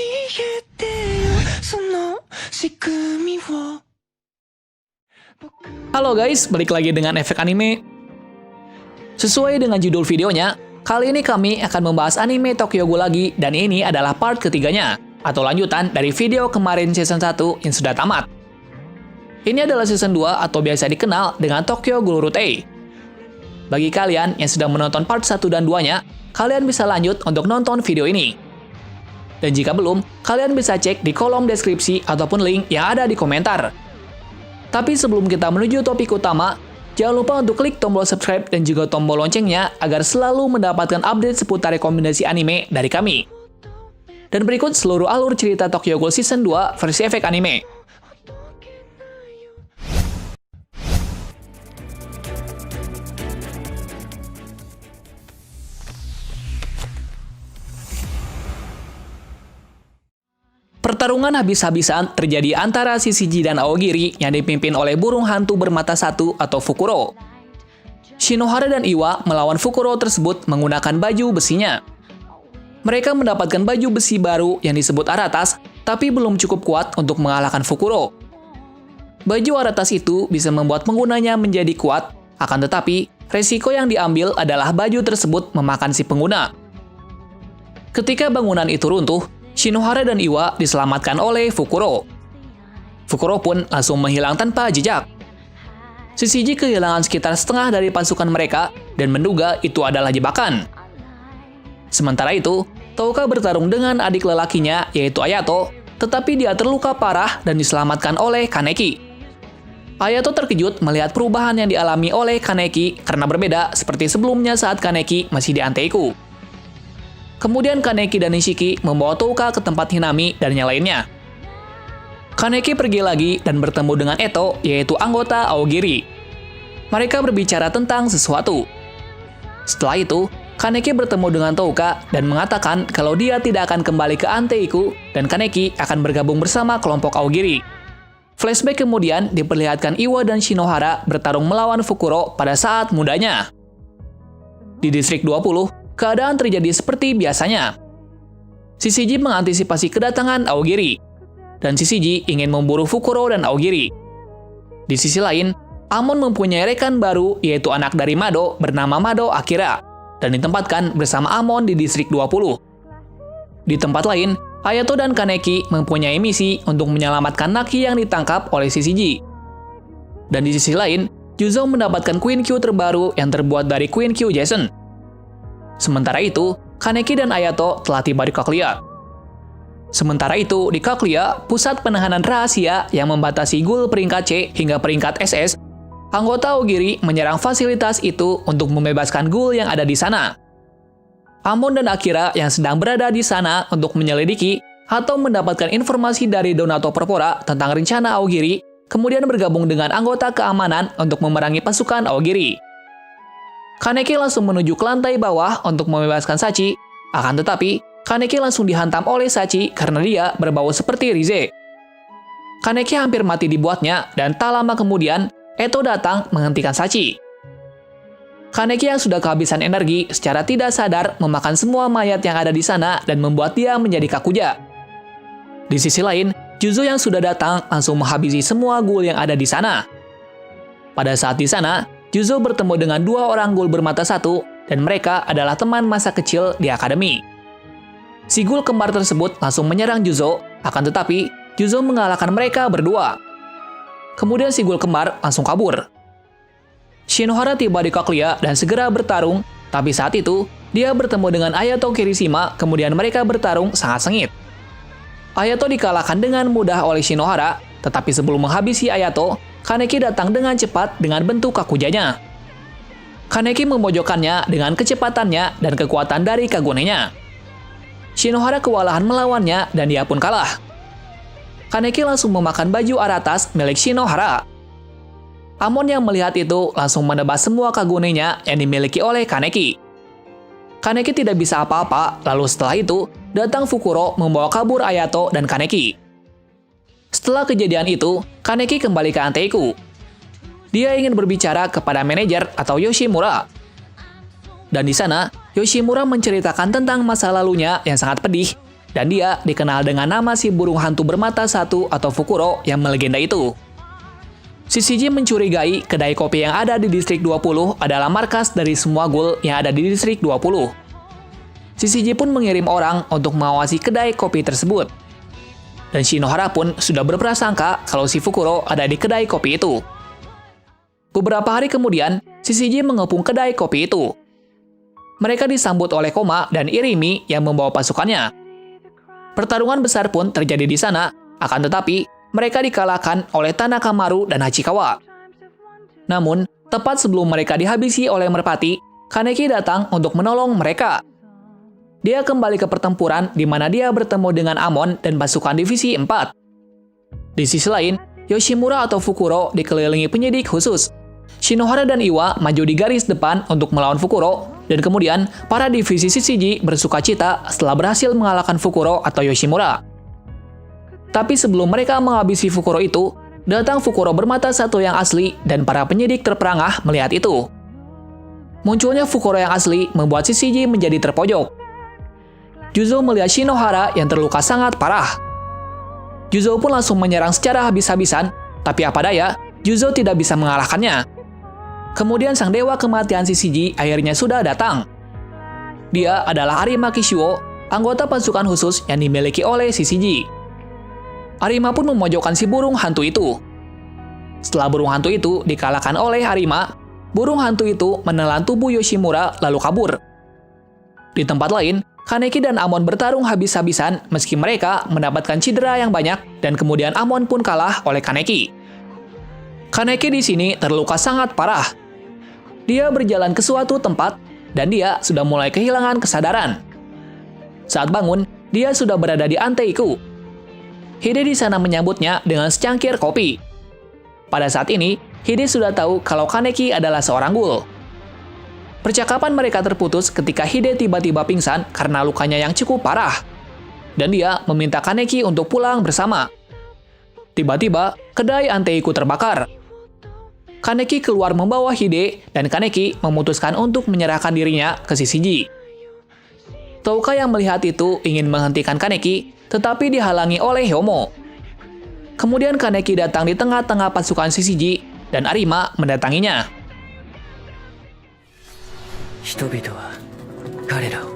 えてよその仕組みを Halo guys, balik lagi dengan Efek Anime. Sesuai dengan judul videonya, kali ini kami akan membahas anime Tokyo Ghoul lagi, dan ini adalah part ketiganya, atau lanjutan dari video kemarin season 1 yang sudah tamat. Ini adalah season 2 atau biasa dikenal dengan Tokyo Ghoul Route A. Bagi kalian yang sedang menonton part 1 dan 2-nya, kalian bisa lanjut untuk nonton video ini. Dan jika belum, kalian bisa cek di kolom deskripsi ataupun link yang ada di komentar. Tapi sebelum kita menuju topik utama, jangan lupa untuk klik tombol subscribe dan juga tombol loncengnya agar selalu mendapatkan update seputar rekomendasi anime dari kami. Dan berikut seluruh alur cerita Tokyo Ghoul Season 2 versi Efek Anime. Pertarungan habis-habisan terjadi antara Shishiji dan Aogiri yang dipimpin oleh burung hantu bermata satu atau Fukuro. Shinohara dan Iwa melawan Fukuro tersebut menggunakan baju besinya. Mereka mendapatkan baju besi baru yang disebut Aratas, tapi belum cukup kuat untuk mengalahkan Fukuro. Baju Aratas itu bisa membuat penggunanya menjadi kuat, akan tetapi resiko yang diambil adalah baju tersebut memakan si pengguna. Ketika bangunan itu runtuh, Shinohara dan Iwa diselamatkan oleh Fukuro. Fukuro pun langsung menghilang tanpa jejak. Shishiji kehilangan sekitar setengah dari pasukan mereka dan menduga itu adalah jebakan. Sementara itu, Touka bertarung dengan adik lelakinya yaitu Ayato, tetapi dia terluka parah dan diselamatkan oleh Kaneki. Ayato terkejut melihat perubahan yang dialami oleh Kaneki karena berbeda seperti sebelumnya saat Kaneki masih di Anteiku. Kemudian Kaneki dan Nishiki membawa Touka ke tempat Hinami dan yang lainnya. Kaneki pergi lagi dan bertemu dengan Eto, yaitu anggota Aogiri. Mereka berbicara tentang sesuatu. Setelah itu, Kaneki bertemu dengan Touka dan mengatakan kalau dia tidak akan kembali ke Anteiku dan Kaneki akan bergabung bersama kelompok Aogiri. Flashback kemudian diperlihatkan Iwa dan Shinohara bertarung melawan Fukuro pada saat mudanya. Di distrik 20, keadaan terjadi seperti biasanya. Shishiji mengantisipasi kedatangan Aogiri, dan Shishiji ingin memburu Fukuro dan Aogiri. Di sisi lain, Amon mempunyai rekan baru yaitu anak dari Mado bernama Mado Akira, dan ditempatkan bersama Amon di distrik 20. Di tempat lain, Ayato dan Kaneki mempunyai misi untuk menyelamatkan Naki yang ditangkap oleh Shishiji. Dan di sisi lain, Juzo mendapatkan Queen Q terbaru yang terbuat dari Queen Q Jason. Sementara itu, Kaneki dan Ayato telah tiba di Kaklia. Sementara itu, di Kaklia, pusat penahanan rahasia yang membatasi Ghoul peringkat C hingga peringkat SS, anggota Aogiri menyerang fasilitas itu untuk membebaskan Ghoul yang ada di sana. Amon dan Akira yang sedang berada di sana untuk menyelidiki atau mendapatkan informasi dari Donato Porpora tentang rencana Aogiri, kemudian bergabung dengan anggota keamanan untuk memerangi pasukan Aogiri. Kaneki langsung menuju ke lantai bawah untuk membebaskan Sachi, akan tetapi Kaneki langsung dihantam oleh Sachi karena dia berbau seperti Rize. Kaneki hampir mati dibuatnya dan tak lama kemudian Eto datang menghentikan Sachi. Kaneki yang sudah kehabisan energi secara tidak sadar memakan semua mayat yang ada di sana dan membuat dia menjadi kakuja. Di sisi lain, Juzo yang sudah datang langsung menghabisi semua Ghoul yang ada di sana. Pada saat di sana, Juzo bertemu dengan dua orang Ghoul bermata satu, dan mereka adalah teman masa kecil di akademi. Si Ghoul kembar tersebut langsung menyerang Juzo, akan tetapi Juzo mengalahkan mereka berdua. Kemudian si Ghoul kembar langsung kabur. Shinohara tiba di Kaklia dan segera bertarung, tapi saat itu dia bertemu dengan Ayato Kirishima, kemudian mereka bertarung sangat sengit. Ayato dikalahkan dengan mudah oleh Shinohara, tetapi sebelum menghabisi Ayato, Kaneki datang dengan cepat dengan bentuk kakujanya. Kaneki memojokkannya dengan kecepatannya dan kekuatan dari Kagonenya. Shinohara kewalahan melawannya dan dia pun kalah. Kaneki langsung memakan baju Aratas milik Shinohara. Amon yang melihat itu langsung menebas semua Kagonenya yang dimiliki oleh Kaneki. Kaneki tidak bisa apa-apa, lalu setelah itu datang Fukuro membawa kabur Ayato dan Kaneki. Setelah kejadian itu, Kaneki kembali ke Anteiku. Dia ingin berbicara kepada manajer atau Yoshimura. Dan di sana, Yoshimura menceritakan tentang masa lalunya yang sangat pedih, Dan dia dikenal dengan nama si burung hantu bermata satu atau Fukuro yang melegenda itu. Shishiji mencurigai kedai kopi yang ada di distrik 20 adalah markas dari semua ghoul yang ada di distrik 20. Shishiji pun mengirim orang untuk mengawasi kedai kopi tersebut. Dan Shinohara pun sudah berprasangka kalau si Fukuro ada di kedai kopi itu. Beberapa hari kemudian, Shishiji mengepung kedai kopi itu. Mereka disambut oleh Koma dan Irimi yang membawa pasukannya. Pertarungan besar pun terjadi di sana, akan tetapi mereka dikalahkan oleh Tanaka Maru dan Hachikawa. Namun, tepat sebelum mereka dihabisi oleh merpati, Kaneki datang untuk menolong mereka. Dia kembali ke pertempuran di mana dia bertemu dengan Amon dan pasukan divisi 4. Di sisi lain, Yoshimura atau Fukuro dikelilingi penyidik khusus. Shinohara dan Iwa maju di garis depan untuk melawan Fukuro, dan kemudian para divisi Shishiji bersuka cita setelah berhasil mengalahkan Fukuro atau Yoshimura. Tapi sebelum mereka menghabisi Fukuro itu, datang Fukuro bermata satu yang asli dan para penyidik terperangah melihat itu. Munculnya Fukuro yang asli membuat Shishiji menjadi terpojok. Juzo melihat Shinohara yang terluka sangat parah. Juzo pun langsung menyerang secara habis-habisan, tapi apa daya, Juzo tidak bisa mengalahkannya. Kemudian sang dewa kematian Shishiji akhirnya sudah datang. Dia adalah Arima Kishiwo, anggota pasukan khusus yang dimiliki oleh Shishiji. Arima pun memojokkan si burung hantu itu. Setelah burung hantu itu dikalahkan oleh Arima, burung hantu itu menelan tubuh Yoshimura lalu kabur. Di tempat lain, Kaneki dan Amon bertarung habis-habisan meski mereka mendapatkan cedera yang banyak dan kemudian Amon pun kalah oleh Kaneki. Kaneki di sini terluka sangat parah. Dia berjalan ke suatu tempat, dan dia sudah mulai kehilangan kesadaran. Saat bangun, dia sudah berada di Anteiku. Hide di sana menyambutnya dengan secangkir kopi. Pada saat ini, Hide sudah tahu kalau Kaneki adalah seorang ghoul. Percakapan mereka terputus ketika Hide tiba-tiba pingsan karena lukanya yang cukup parah. Dan dia meminta Kaneki untuk pulang bersama. Tiba-tiba, kedai Anteiku terbakar. Kaneki keluar membawa Hide, dan Kaneki memutuskan untuk menyerahkan dirinya ke Shishiji. Touka yang melihat itu ingin menghentikan Kaneki, tetapi dihalangi oleh Hyomo. Kemudian Kaneki datang di tengah-tengah pasukan Shishiji, dan Arima mendatanginya. 人々は彼らを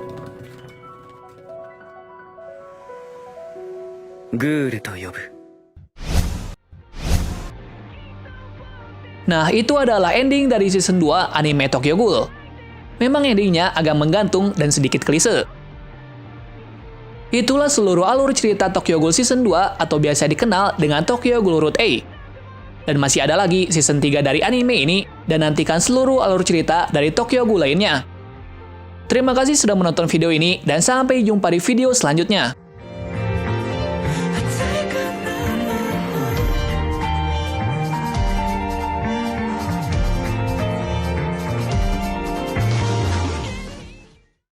グールと呼ぶ。 Nah, itu adalah ending dari season 2 anime Tokyo Ghoul. Memang endingnya agak menggantung dan sedikit klise. Itulah seluruh alur cerita Tokyo Ghoul season 2 atau biasa dikenal dengan Tokyo Ghoul Route A. Dan masih ada lagi season 3 dari anime ini, dan nantikan seluruh alur cerita dari Tokyo Ghoul lainnya. Terima kasih sudah menonton video ini, dan sampai jumpa di video selanjutnya.